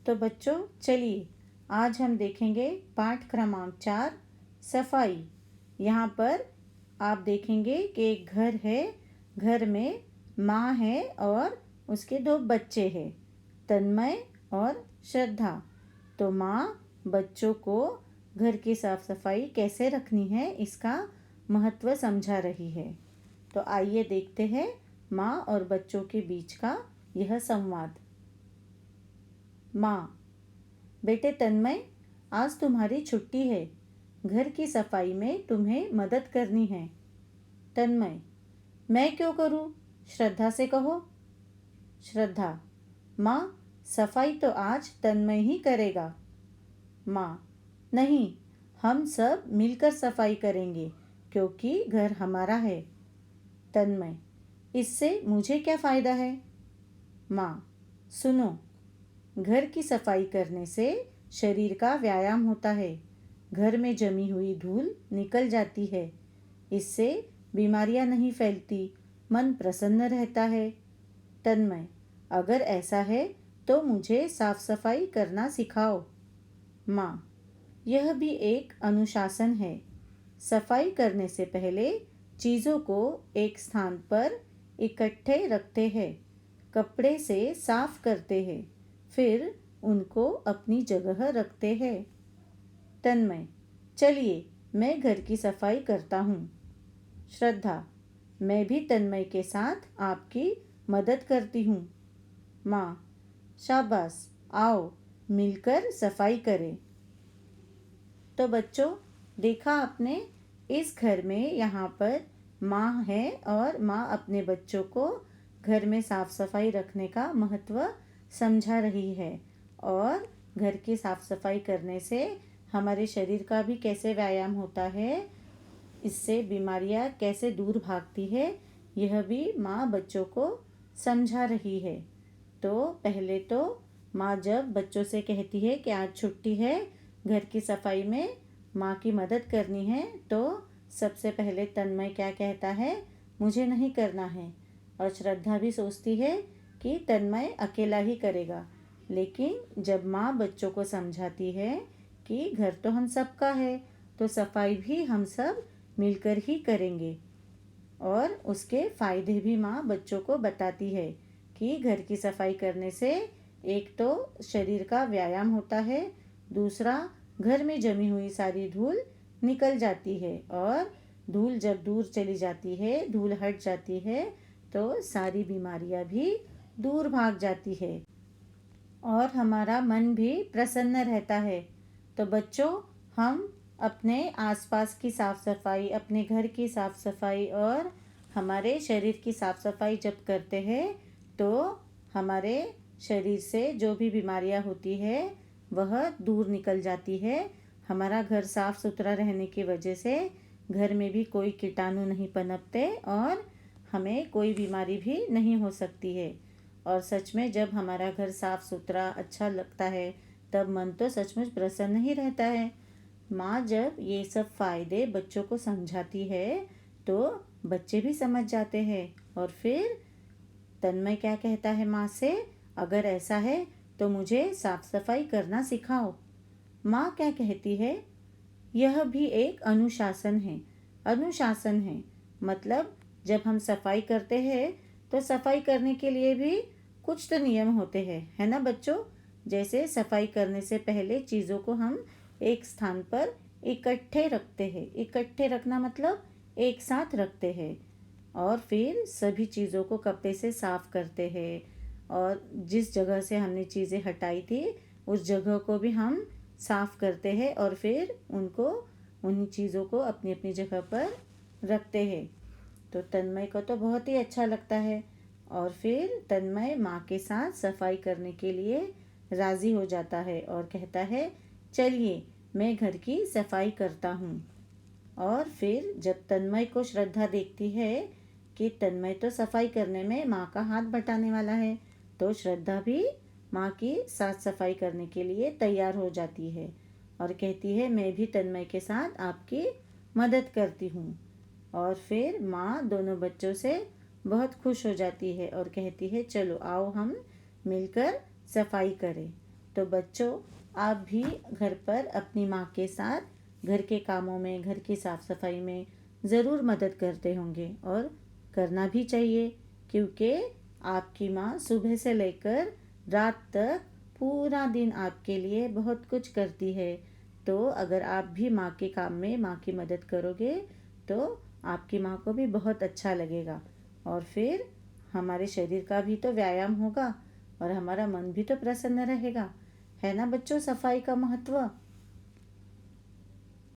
तो बच्चों चलिए आज हम देखेंगे पाठ क्रमांक 4 सफाई। यहाँ पर आप देखेंगे कि एक घर है। घर में माँ है और उसके 2 बच्चे हैं, तन्मय और श्रद्धा। तो माँ बच्चों को घर की साफ सफाई कैसे रखनी है इसका महत्व समझा रही है। तो आइए देखते हैं माँ और बच्चों के बीच का यह संवाद। माँ: बेटे तन्मय, आज तुम्हारी छुट्टी है। घर की सफाई में तुम्हें मदद करनी है। तन्मय: मैं क्यों करूँ? श्रद्धा से कहो। श्रद्धा: माँ, सफाई तो आज तन्मय ही करेगा। माँ: नहीं, हम सब मिलकर सफाई करेंगे क्योंकि घर हमारा है। तन्मय: इससे मुझे क्या फ़ायदा है? माँ: सुनो, घर की सफाई करने से शरीर का व्यायाम होता है। घर में जमी हुई धूल निकल जाती है। इससे बीमारियां नहीं फैलती, मन प्रसन्न रहता है। तन्मय: अगर ऐसा है तो मुझे साफ सफाई करना सिखाओ। माँ: यह भी एक अनुशासन है। सफाई करने से पहले चीज़ों को एक स्थान पर इकट्ठे रखते हैं, कपड़े से साफ करते हैं, फिर उनको अपनी जगह रखते हैं। तन्मय: चलिए मैं घर की सफाई करता हूँ। श्रद्धा: मैं भी तन्मय के साथ आपकी मदद करती हूँ। माँ: शाबाश, आओ मिलकर सफाई करें। तो बच्चों देखा आपने, इस घर में यहाँ पर माँ है और माँ अपने बच्चों को घर में साफ सफाई रखने का महत्व समझा रही है। और घर की साफ सफाई करने से हमारे शरीर का भी कैसे व्यायाम होता है, इससे बीमारियां कैसे दूर भागती है, यह भी माँ बच्चों को समझा रही है। तो पहले तो माँ जब बच्चों से कहती है कि आज छुट्टी है, घर की सफाई में माँ की मदद करनी है, तो सबसे पहले तन्मय क्या कहता है, मुझे नहीं करना है। और श्रद्धा भी सोचती है कि तन्मय अकेला ही करेगा। लेकिन जब माँ बच्चों को समझाती है कि घर तो हम सबका है, तो सफाई भी हम सब मिलकर ही करेंगे। और उसके फ़ायदे भी माँ बच्चों को बताती है कि घर की सफाई करने से एक तो शरीर का व्यायाम होता है, दूसरा घर में जमी हुई सारी धूल निकल जाती है, और धूल जब दूर चली जाती है, धूल हट जाती है, तो सारी बीमारियां भी दूर भाग जाती है और हमारा मन भी प्रसन्न रहता है। तो बच्चों, हम अपने आसपास की साफ़ सफाई, अपने घर की साफ़ सफाई और हमारे शरीर की साफ़ सफाई जब करते हैं तो हमारे शरीर से जो भी बीमारियां होती है वह दूर निकल जाती है। हमारा घर साफ़ सुथरा रहने की वजह से घर में भी कोई कीटाणु नहीं पनपते और हमें कोई बीमारी भी नहीं हो सकती है। और सच में जब हमारा घर साफ़ सुथरा अच्छा लगता है तब मन तो सचमुच प्रसन्न ही रहता है। माँ जब ये सब फ़ायदे बच्चों को समझाती है तो बच्चे भी समझ जाते हैं। और फिर तन्मय क्या कहता है माँ से, अगर ऐसा है तो मुझे साफ सफाई करना सिखाओ। माँ क्या कहती है, यह भी एक अनुशासन है। अनुशासन है मतलब जब हम सफाई करते हैं तो सफाई करने के लिए भी कुछ तो नियम होते हैं, है ना बच्चों। जैसे सफाई करने से पहले चीज़ों को हम एक स्थान पर इकट्ठे रखते हैं। इकट्ठे रखना मतलब एक साथ रखते हैं। और फिर सभी चीज़ों को कपड़े से साफ करते हैं, और जिस जगह से हमने चीज़ें हटाई थी उस जगह को भी हम साफ करते हैं, और फिर उनको उन चीज़ों को अपनी अपनी जगह पर रखते हैं। तो तन्मय को तो बहुत ही अच्छा लगता है, और फिर तन्मय माँ के साथ सफाई करने के लिए राज़ी हो जाता है और कहता है, चलिए मैं घर की सफाई करता हूँ। और फिर जब तन्मय को श्रद्धा देखती है कि तन्मय तो सफाई करने में माँ का हाथ बटाने वाला है, तो श्रद्धा भी माँ की साफ सफाई करने के लिए तैयार हो जाती है और कहती है, मैं भी तन्मय के साथ आपकी मदद करती हूँ। और फिर माँ दोनों बच्चों से बहुत खुश हो जाती है और कहती है, चलो आओ हम मिलकर सफाई करें। तो बच्चों, आप भी घर पर अपनी माँ के साथ घर के कामों में, घर की साफ सफाई में ज़रूर मदद करते होंगे और करना भी चाहिए, क्योंकि आपकी माँ सुबह से लेकर रात तक पूरा दिन आपके लिए बहुत कुछ करती है। तो अगर आप भी माँ के काम में माँ की मदद करोगे तो आपकी माँ को भी बहुत अच्छा लगेगा, और फिर हमारे शरीर का भी तो व्यायाम होगा और हमारा मन भी तो प्रसन्न रहेगा। है ना बच्चों, सफाई का महत्व।